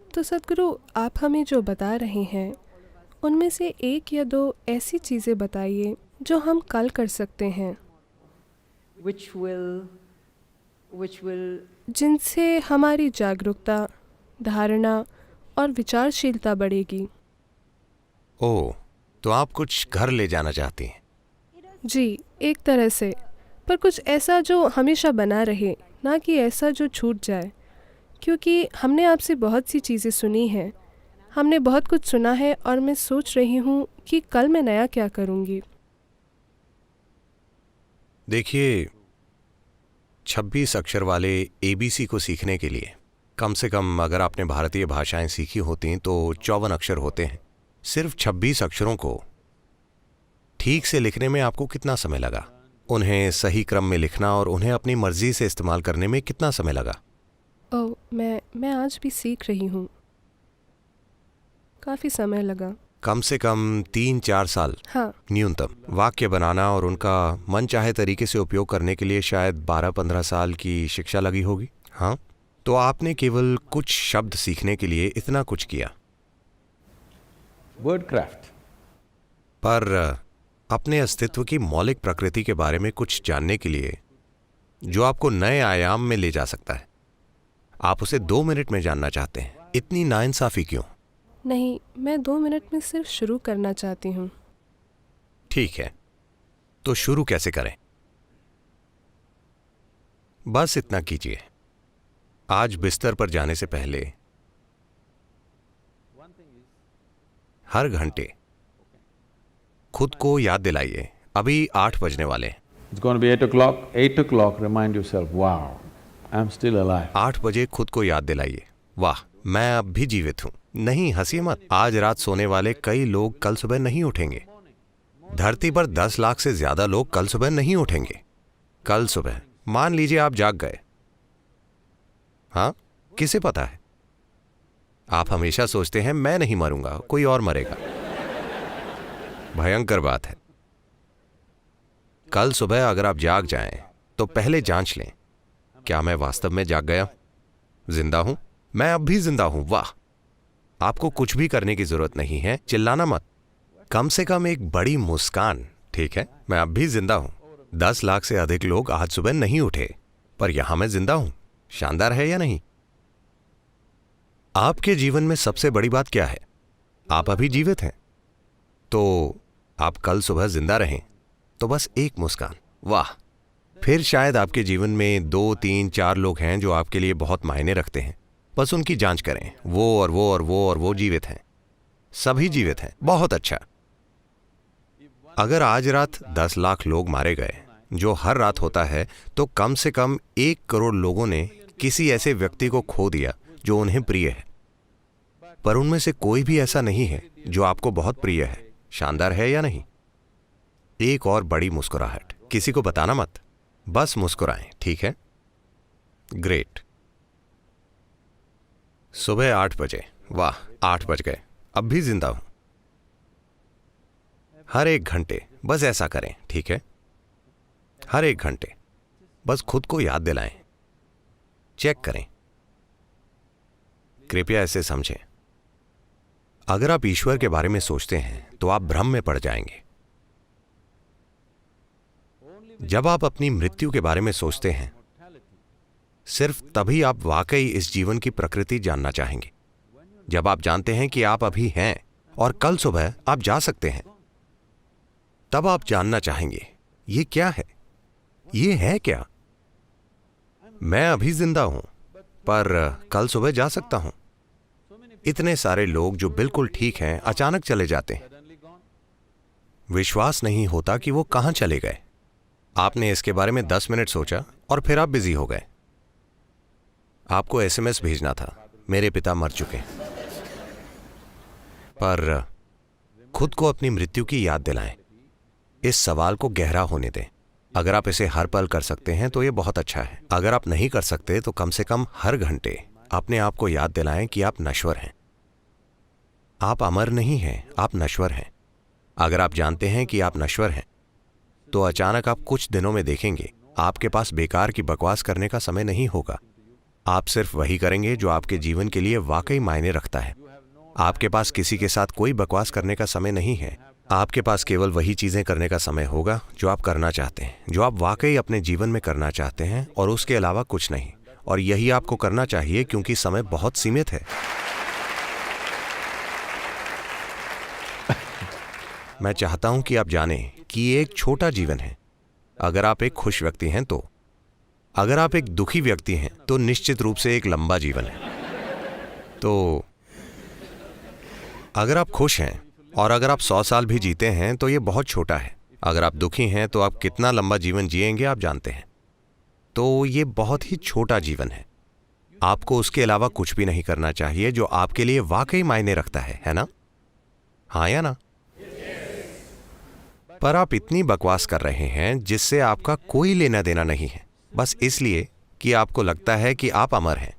तो सद्गुरु, आप हमें जो बता रहे हैं उनमें से एक या दो ऐसी चीज़ें बताइए जो हम कल कर सकते हैं, which will जिनसे हमारी जागरूकता, धारणा और विचारशीलता बढ़ेगी। ओह, तो आप कुछ घर ले जाना चाहती हैं? जी, एक तरह से, पर कुछ ऐसा जो हमेशा बना रहे, ना कि ऐसा जो छूट जाए। क्योंकि हमने आपसे बहुत सी चीज़ें सुनी हैं, हमने बहुत कुछ सुना है और मैं सोच रही हूँ कि कल मैं नया क्या करूँगी। देखिए, 26 अक्षर वाले एबीसी को सीखने के लिए कम से कम अगर आपने भारतीय भाषाएं सीखी होती तो 54 अक्षर होते हैं। सिर्फ 26 अक्षरों को ठीक से लिखने में आपको कितना समय लगा? उन्हें सही क्रम में लिखना और उन्हें अपनी मर्जी से इस्तेमाल करने में कितना समय लगा? ओह, मैं आज भी सीख रही हूँ। काफ़ी समय लगा। कम से कम 3-4 साल हाँ। न्यूनतम। वाक्य बनाना और उनका मनचाहे तरीके से उपयोग करने के लिए शायद 12-15 साल की शिक्षा लगी होगी। हाँ, तो आपने केवल कुछ शब्द सीखने के लिए इतना कुछ किया। Word craft. पर अपने अस्तित्व की मौलिक प्रकृति के बारे में कुछ जानने के लिए जो आपको नए आयाम में ले जा सकता है, आप उसे 2 मिनट में जानना चाहते हैं। इतनी नाइंसाफी क्यों? नहीं, मैं 2 मिनट में सिर्फ शुरू करना चाहती हूँ। ठीक है, तो शुरू कैसे करें? बस इतना कीजिए, आज बिस्तर पर जाने से पहले हर घंटे खुद को याद दिलाइए, अभी 8 बजने वाले हैं। It's going to be 8 o'clock. 8 o'clock, remind yourself, wow, I'm still alive. 8 बजे खुद को याद दिलाइए, वाह, मैं अब भी जीवित हूं। नहीं, हंसिए मत। आज रात सोने वाले कई लोग कल सुबह नहीं उठेंगे। धरती पर 10 लाख से ज्यादा लोग कल सुबह नहीं उठेंगे। कल सुबह मान लीजिए आप जाग गए। हाँ, किसे पता है? आप हमेशा सोचते हैं मैं नहीं मरूंगा, कोई और मरेगा। भयंकर बात है। कल सुबह अगर आप जाग जाएं तो पहले जांच लें, क्या मैं वास्तव में जाग गया? जिंदा हूं? मैं अब भी जिंदा हूं। वाह, आपको कुछ भी करने की जरूरत नहीं है। चिल्लाना मत, कम से कम एक बड़ी मुस्कान। ठीक है, मैं अब भी जिंदा हूं। 10 लाख से अधिक लोग आज सुबह नहीं उठे, पर यहां मैं जिंदा हूं। शानदार है या नहीं? आपके जीवन में सबसे बड़ी बात क्या है? आप अभी जीवित हैं। तो आप कल सुबह जिंदा रहें तो बस एक मुस्कान। वाह। फिर शायद आपके जीवन में 2, 3, 4 लोग हैं जो आपके लिए बहुत मायने रखते हैं। बस उनकी जांच करें। वो और वो और वो और वो जीवित हैं। सभी जीवित हैं। बहुत अच्छा। अगर आज रात 10 लाख लोग मारे गए, जो हर रात होता है, तो कम से कम 1 करोड़ लोगों ने किसी ऐसे व्यक्ति को खो दिया जो उन्हें प्रिय है। पर उनमें से कोई भी ऐसा नहीं है जो आपको बहुत प्रिय है। शानदार है या नहीं? एक और बड़ी मुस्कुराहट। किसी को बताना मत, बस मुस्कुराएं। ठीक है? ग्रेट। सुबह 8 बजे। वाह, 8 बज गए, अब भी जिंदा हूं। हर 1 घंटे बस ऐसा करें। ठीक है? हर 1 घंटे बस खुद को याद दिलाएं, चेक करें। कृपया ऐसे समझें, अगर आप ईश्वर के बारे में सोचते हैं तो आप भ्रम में पड़ जाएंगे। जब आप अपनी मृत्यु के बारे में सोचते हैं, सिर्फ तभी आप वाकई इस जीवन की प्रकृति जानना चाहेंगे। जब आप जानते हैं कि आप अभी हैं और कल सुबह आप जा सकते हैं, तब आप जानना चाहेंगे ये क्या है, ये है क्या? मैं अभी जिंदा हूं, पर कल सुबह जा सकता हूं। इतने सारे लोग जो बिल्कुल ठीक हैं अचानक चले जाते हैं। विश्वास नहीं होता कि वो कहां चले गए। आपने इसके बारे में 10 मिनट सोचा और फिर आप बिजी हो गए। आपको एसएमएस भेजना था, मेरे पिता मर चुके। पर खुद को अपनी मृत्यु की याद दिलाएं। इस सवाल को गहरा होने दें। अगर आप इसे हर पल कर सकते हैं तो यह बहुत अच्छा है। अगर आप नहीं कर सकते तो कम से कम हर घंटे अपने आप को याद दिलाएं कि आप नश्वर हैं। आप अमर नहीं हैं, आप नश्वर हैं। अगर आप जानते हैं कि आप नश्वर हैं, तो अचानक आप कुछ दिनों में देखेंगे आपके पास बेकार की बकवास करने का समय नहीं होगा। आप सिर्फ वही करेंगे जो आपके जीवन के लिए वाकई मायने रखता है। आपके पास किसी के साथ कोई बकवास करने का समय नहीं है। आपके पास केवल वही चीजें करने का समय होगा जो आप करना चाहते हैं, जो आप वाकई अपने जीवन में करना चाहते हैं, और उसके अलावा कुछ नहीं। और यही आपको करना चाहिए क्योंकि समय बहुत सीमित है। मैं चाहता हूं कि आप जानें कि ये एक छोटा जीवन है। अगर आप एक खुश व्यक्ति हैं तो, अगर आप एक दुखी व्यक्ति हैं तो निश्चित रूप से एक लंबा जीवन है। तो अगर आप खुश हैं और अगर आप 100 साल भी जीते हैं तो ये बहुत छोटा है। अगर आप दुखी हैं तो आप कितना लंबा जीवन जिएंगे आप जानते हैं। तो ये बहुत ही छोटा जीवन है। आपको उसके अलावा कुछ भी नहीं करना चाहिए जो आपके लिए वाकई मायने रखता है ना? हाँ या ना? पर आप इतनी बकवास कर रहे हैं जिससे आपका कोई लेना देना नहीं है, बस इसलिए कि आपको लगता है कि आप अमर हैं।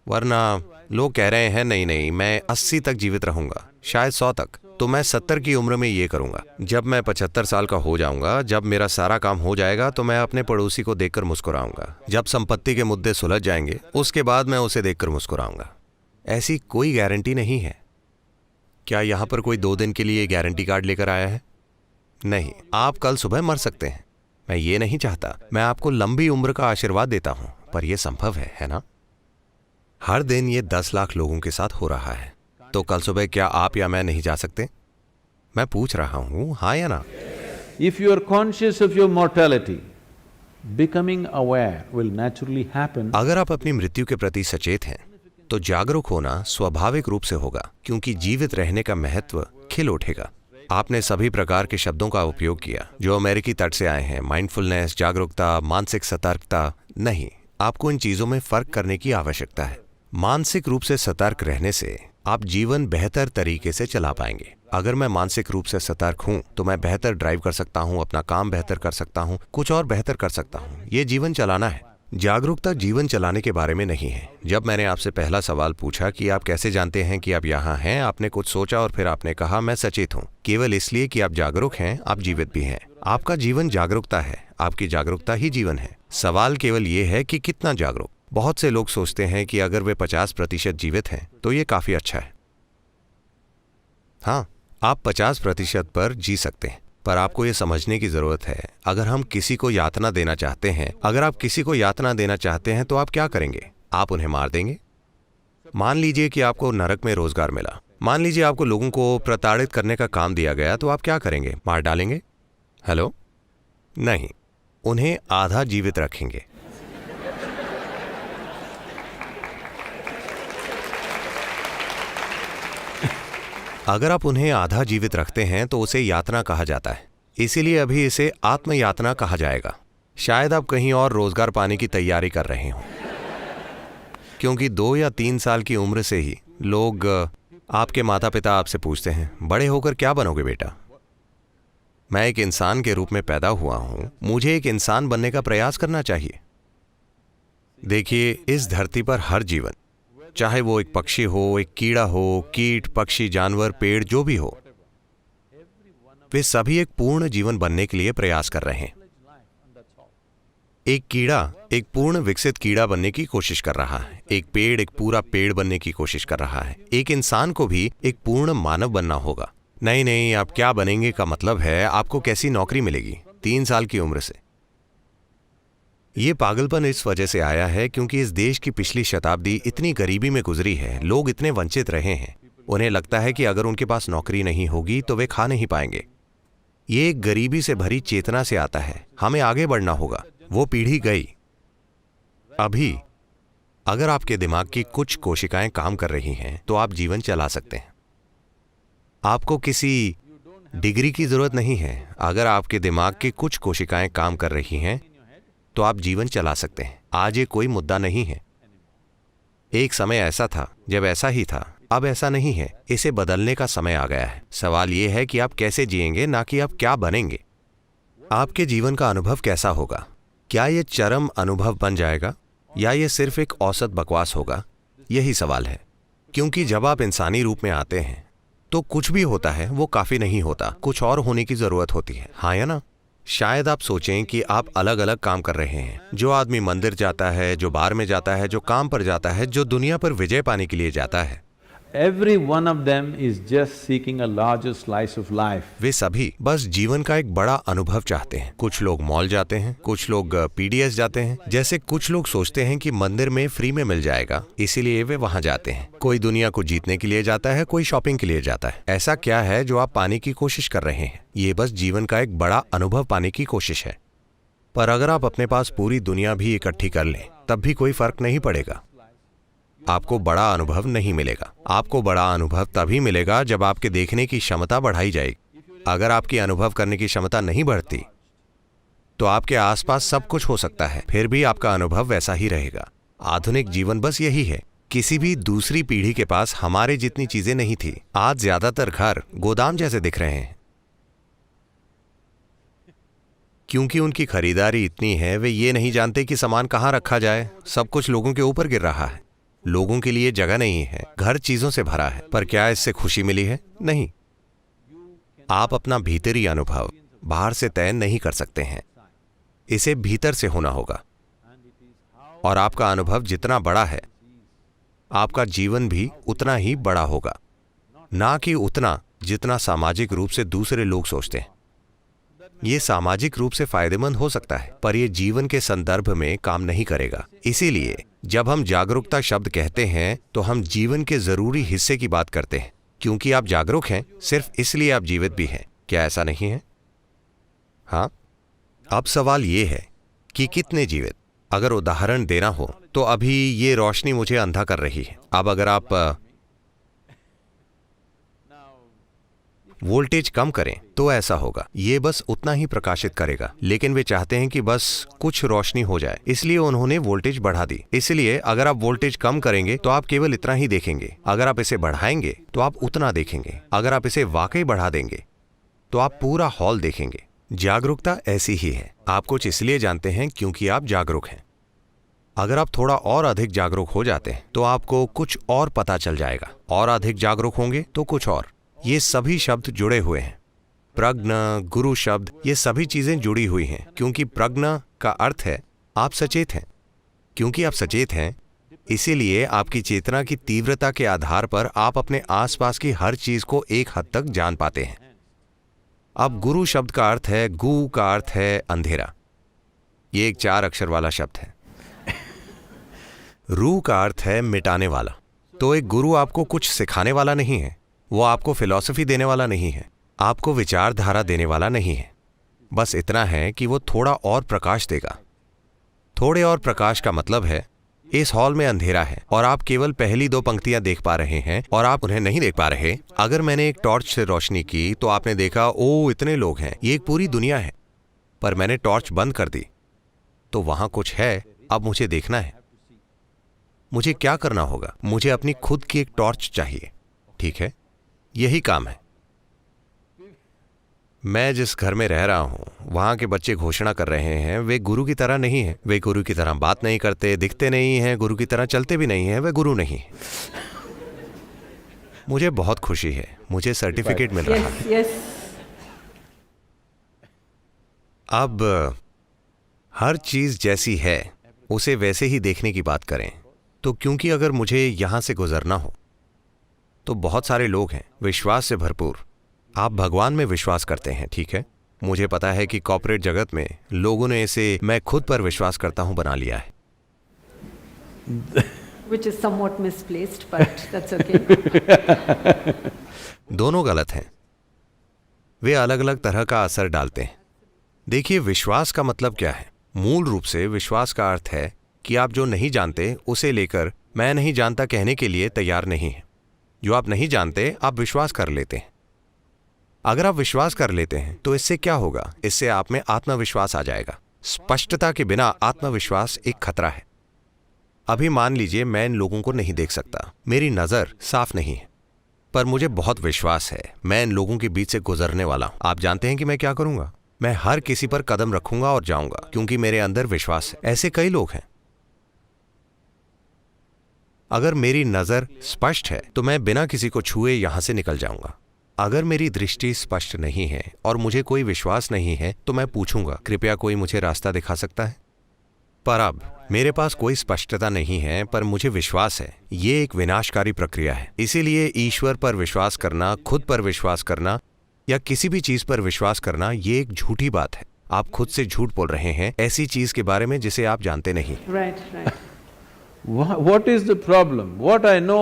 वरना लोग कह रहे हैं नहीं नहीं, मैं 80 तक जीवित रहूंगा, शायद 100 तक, तो मैं 70 की उम्र में ये करूंगा। जब मैं 75 साल का हो जाऊंगा, जब मेरा सारा काम हो जाएगा, तो मैं अपने पड़ोसी को देखकर मुस्कुराऊंगा। जब संपत्ति के मुद्दे सुलझ जाएंगे, उसके बाद मैं उसे देखकर मुस्कुराऊंगा। ऐसी कोई गारंटी नहीं है। क्या यहां पर कोई 2 दिन के लिए गारंटी कार्ड लेकर आया है? नहीं। आप कल सुबह मर सकते हैं। मैं ये नहीं चाहता। मैं आपको लंबी उम्र का आशीर्वाद देता हूं, पर यह संभव है ना? हर दिन ये 10 लाख लोगों के साथ हो रहा है। तो कल सुबह क्या आप या मैं नहीं जा सकते? मैं पूछ रहा हूं, हाँ या ना? If you are conscious of your mortality, becoming aware will naturally happen. अगर आप अपनी मृत्यु के प्रति सचेत हैं तो जागरूक होना स्वाभाविक रूप से होगा, क्योंकि जीवित रहने का महत्व खिल उठेगा। आपने सभी प्रकार के शब्दों का उपयोग किया जो अमेरिकी तट से आए हैं, माइंडफुलनेस, जागरूकता, मानसिक सतर्कता। नहीं, आपको इन चीजों में फर्क करने की आवश्यकता है। मानसिक रूप से सतर्क रहने से आप जीवन बेहतर तरीके से चला पाएंगे। अगर मैं मानसिक रूप से सतर्क हूं तो मैं बेहतर ड्राइव कर सकता हूं, अपना काम बेहतर कर सकता हूं, कुछ और बेहतर कर सकता हूं। ये जीवन चलाना है। जागरूकता जीवन चलाने के बारे में नहीं है। जब मैंने आपसे पहला सवाल पूछा कि आप कैसे जानते हैं कि आप यहाँ हैं, आपने कुछ सोचा और फिर आपने कहा मैं सचेत हूँ। केवल इसलिए कि आप जागरूक हैं, आप जीवित भी हैं। आपका जीवन जागरूकता है, आपकी जागरूकता ही जीवन है। सवाल केवल ये है कि कितना जागरूक। बहुत से लोग सोचते हैं कि अगर वे 50% जीवित हैं तो ये काफी अच्छा है। हाँ, आप 50% पर जी सकते हैं, पर आपको ये समझने की जरूरत है, अगर हम किसी को यातना देना चाहते हैं, अगर आप किसी को यातना देना चाहते हैं तो आप क्या करेंगे? आप उन्हें मार देंगे। मान लीजिए कि आपको नरक में रोजगार मिला, मान लीजिए आपको लोगों को प्रताड़ित करने का काम दिया गया, तो आप क्या करेंगे? मार डालेंगे? हेलो? नहीं, उन्हें आधा जीवित रखेंगे। अगर आप उन्हें आधा जीवित रखते हैं तो उसे यातना कहा जाता है, इसीलिए अभी इसे आत्मयातना कहा जाएगा। शायद आप कहीं और रोजगार पाने की तैयारी कर रहे हो, क्योंकि 2 या 3 साल की उम्र से ही लोग, आपके माता पिता आपसे पूछते हैं, बड़े होकर क्या बनोगे बेटा? मैं एक इंसान के रूप में पैदा हुआ हूं, मुझे एक इंसान बनने का प्रयास करना चाहिए। देखिए, इस धरती पर हर जीवन, चाहे वो एक पक्षी हो, एक कीड़ा हो, कीट, पक्षी, जानवर, पेड़, जो भी हो, वे सभी एक पूर्ण जीवन बनने के लिए प्रयास कर रहे हैं। एक कीड़ा एक पूर्ण विकसित कीड़ा बनने की कोशिश कर रहा है, एक पेड़ एक पूरा पेड़ बनने की कोशिश कर रहा है। एक इंसान को भी एक पूर्ण मानव बनना होगा। नहीं नहीं, आप क्या बनेंगे का मतलब है आपको कैसी नौकरी मिलेगी 3 साल की उम्र से। ये पागलपन इस वजह से आया है क्योंकि इस देश की पिछली शताब्दी इतनी गरीबी में गुजरी है, लोग इतने वंचित रहे हैं। उन्हें लगता है कि अगर उनके पास नौकरी नहीं होगी तो वे खा नहीं पाएंगे। ये एक गरीबी से भरी चेतना से आता है। हमें आगे बढ़ना होगा। वो पीढ़ी गई। अभी अगर आपके दिमाग की कुछ कोशिकाएं काम कर रही हैं तो आप जीवन चला सकते हैं। आपको किसी डिग्री की जरूरत नहीं है। अगर आपके दिमाग की कुछ कोशिकाएं काम कर रही हैं तो आप जीवन चला सकते हैं। आज ये कोई मुद्दा नहीं है। एक समय ऐसा था जब ऐसा ही था, अब ऐसा नहीं है। इसे बदलने का समय आ गया है। सवाल ये है कि आप कैसे जिएंगे, ना कि आप क्या बनेंगे। आपके जीवन का अनुभव कैसा होगा? क्या ये चरम अनुभव बन जाएगा या ये सिर्फ एक औसत बकवास होगा? यही सवाल है। क्योंकि जब आप इंसानी रूप में आते हैं तो कुछ भी होता है वो काफी नहीं होता, कुछ और होने की जरूरत होती है। हाँ या ना? शायद आप सोचें कि आप अलग अलग काम कर रहे हैं। जो आदमी मंदिर जाता है, जो बार में जाता है, जो काम पर जाता है, जो दुनिया पर विजय पाने के लिए जाता है, every one of them is just seeking a larger slice of life. वे सभी बस जीवन का एक बड़ा अनुभव चाहते हैं। कुछ लोग मॉल जाते हैं, कुछ लोग पीडीएस जाते हैं। जैसे कुछ लोग सोचते हैं कि मंदिर में फ्री में मिल जाएगा, इसीलिए वे वहां जाते हैं। कोई दुनिया को जीतने के लिए जाता है, कोई शॉपिंग के लिए जाता है। ऐसा क्या है जो आप पाने की कोशिश कर रहे हैं? ये बस जीवन का एक बड़ा अनुभव पाने की कोशिश है। पर अगर आप अपने पास पूरी दुनिया भी इकट्ठी कर लें, तब भी कोई फर्क नहीं पड़ेगा। आपको बड़ा अनुभव नहीं मिलेगा। आपको बड़ा अनुभव तभी मिलेगा जब आपके देखने की क्षमता बढ़ाई जाएगी। अगर आपकी अनुभव करने की क्षमता नहीं बढ़ती, तो आपके आसपास सब कुछ हो सकता है, फिर भी आपका अनुभव वैसा ही रहेगा। आधुनिक जीवन बस यही है। किसी भी दूसरी पीढ़ी के पास हमारे जितनी चीजें नहीं थी। आज ज्यादातर घर गोदाम जैसे दिख रहे हैं, क्योंकि उनकी खरीदारी इतनी है, वे ये नहीं जानते कि सामान कहाँ रखा जाए। सब कुछ लोगों के ऊपर गिर रहा है। लोगों के लिए जगह नहीं है, घर चीजों से भरा है। पर क्या इससे खुशी मिली है? नहीं। आप अपना भीतरी अनुभव बाहर से तय नहीं कर सकते हैं, इसे भीतर से होना होगा। और आपका अनुभव जितना बड़ा है, आपका जीवन भी उतना ही बड़ा होगा, ना कि उतना जितना सामाजिक रूप से दूसरे लोग सोचते हैं। ये सामाजिक रूप से फायदेमंद हो सकता है, पर यह जीवन के संदर्भ में काम नहीं करेगा। इसीलिए जब हम जागरूकता शब्द कहते हैं, तो हम जीवन के जरूरी हिस्से की बात करते हैं। क्योंकि आप जागरूक हैं, सिर्फ इसलिए आप जीवित भी हैं। क्या ऐसा नहीं है? हाँ। अब सवाल ये है कि कितने जीवित? अगर उदाहरण देना हो तो अभी ये रोशनी मुझे अंधा कर रही है। अब अगर आप वोल्टेज कम करें तो ऐसा होगा, ये बस उतना ही प्रकाशित करेगा। लेकिन वे चाहते हैं कि बस कुछ रोशनी हो जाए, इसलिए उन्होंने वोल्टेज बढ़ा दी। इसलिए अगर आप वोल्टेज कम करेंगे तो आप केवल इतना ही देखेंगे। अगर आप इसे बढ़ाएंगे तो आप उतना देखेंगे। अगर आप इसे वाकई बढ़ा देंगे तो आप पूरा हॉल देखेंगे। जागरूकता ऐसी ही है। आप कुछ इसलिए जानते हैं क्योंकि आप जागरूक हैं। अगर आप थोड़ा और अधिक जागरूक हो जाते हैं तो आपको कुछ और पता चल जाएगा। और अधिक जागरूक होंगे तो कुछ और। ये सभी शब्द जुड़े हुए हैं। प्रज्ञ, गुरु शब्द, ये सभी चीजें जुड़ी हुई हैं। क्योंकि प्रज्ञ का अर्थ है आप सचेत हैं। क्योंकि आप सचेत हैं, इसीलिए आपकी चेतना की तीव्रता के आधार पर आप अपने आसपास की हर चीज को एक हद तक जान पाते हैं। अब गुरु शब्द का अर्थ है, गु का अर्थ है अंधेरा। ये एक 4 अक्षर वाला शब्द है। रू का अर्थ है मिटाने वाला। तो एक गुरु आपको कुछ सिखाने वाला नहीं है, वो आपको फिलॉसफी देने वाला नहीं है, आपको विचारधारा देने वाला नहीं है। बस इतना है कि वो थोड़ा और प्रकाश देगा। थोड़े और प्रकाश का मतलब है इस हॉल में अंधेरा है और आप केवल पहली 2 पंक्तियां देख पा रहे हैं और आप उन्हें नहीं देख पा रहे। अगर मैंने एक टॉर्च से रोशनी की तो आपने देखा, ओ इतने लोग हैं, ये एक पूरी दुनिया है। पर मैंने टॉर्च बंद कर दी तो वहां कुछ है। अब मुझे देखना है। मुझे क्या करना होगा? मुझे अपनी खुद की एक टॉर्च चाहिए। ठीक है, यही काम है। मैं जिस घर में रह रहा हूं, वहां के बच्चे घोषणा कर रहे हैं वे गुरु की तरह नहीं हैं। वे गुरु की तरह बात नहीं करते, दिखते नहीं हैं, गुरु की तरह चलते भी नहीं हैं। वे गुरु नहीं। मुझे बहुत खुशी है, मुझे सर्टिफिकेट मिल रहा है। Yes. अब हर चीज जैसी है उसे वैसे ही देखने की बात करें। तो क्योंकि अगर मुझे यहां से गुजरना हो तो बहुत सारे लोग हैं विश्वास से भरपूर। आप भगवान में विश्वास करते हैं, ठीक है। मुझे पता है कि कॉर्पोरेट जगत में लोगों ने इसे मैं खुद पर विश्वास करता हूं बना लिया है। Which is somewhat misplaced, but that's okay. दोनों गलत हैं। वे अलग अलग तरह का असर डालते हैं। देखिए, विश्वास का मतलब क्या है? मूल रूप से विश्वास का अर्थ है कि आप जो नहीं जानते उसे लेकर मैं नहीं जानता कहने के लिए तैयार नहीं हैं। जो आप नहीं जानते आप विश्वास कर लेते हैं। अगर आप विश्वास कर लेते हैं तो इससे क्या होगा? इससे आप में आत्मविश्वास आ जाएगा। स्पष्टता के बिना आत्मविश्वास एक खतरा है। अभी मान लीजिए मैं इन लोगों को नहीं देख सकता, मेरी नजर साफ नहीं है, पर मुझे बहुत विश्वास है मैं इन लोगों के बीच से गुजरने वाला हूं। आप जानते हैं कि मैं क्या करूंगा? मैं हर किसी पर कदम रखूंगा और जाऊंगा, क्योंकि मेरे अंदर विश्वास है। ऐसे कई लोग हैं। अगर मेरी नजर स्पष्ट है तो मैं बिना किसी को छुए यहां से निकल जाऊंगा। अगर मेरी दृष्टि स्पष्ट नहीं है और मुझे कोई विश्वास नहीं है तो मैं पूछूंगा, कृपया कोई मुझे रास्ता दिखा सकता है? पर अब मेरे पास कोई स्पष्टता नहीं है, पर मुझे विश्वास है। ये एक विनाशकारी प्रक्रिया है। इसीलिए ईश्वर पर विश्वास करना, खुद पर विश्वास करना या किसी भी चीज पर विश्वास करना, ये एक झूठी बात है। आप खुद से झूठ बोल रहे हैं ऐसी चीज के बारे में जिसे आप जानते नहीं। Right, right. What is the problem? What I know,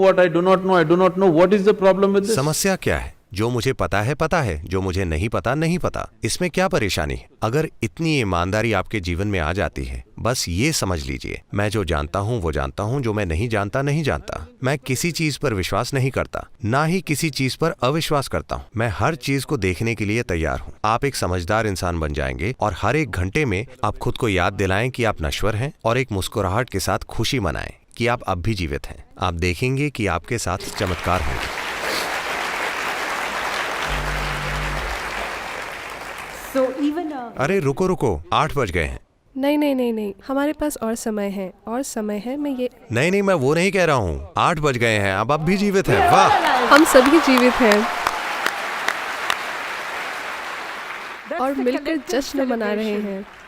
what I do not know, I do not know. What is the problem with this? समस्या क्या है? जो मुझे पता है पता है, जो मुझे नहीं पता नहीं पता। इसमें क्या परेशानी है? अगर इतनी ईमानदारी आपके जीवन में आ जाती है, बस ये समझ लीजिए, मैं जो जानता हूँ वो जानता हूँ, जो मैं नहीं जानता नहीं जानता। मैं किसी चीज पर विश्वास नहीं करता, ना ही किसी चीज पर अविश्वास करता हूँ। मैं हर चीज को देखने के लिए तैयार हूँ। आप एक समझदार इंसान बन जाएंगे और हर एक घंटे में आप खुद को याद दिलाएं कि आप नश्वर हैं और एक मुस्कुराहट के साथ खुशी मनाएं कि आप अब भी जीवित हैं। आप देखेंगे कि आपके साथ चमत्कार होंगे। So even अरे रुको रुको, 8 बज गए हैं। नहीं नहीं नहीं नहीं, हमारे पास और समय है, और समय है। मैं ये नहीं नहीं, मैं वो नहीं कह रहा हूँ। 8 बज गए हैं, अब भी जीवित हैं। वाह, हम सभी जीवित हैं that's और the मिलकर collective जश्न मना रहे celebration. हैं।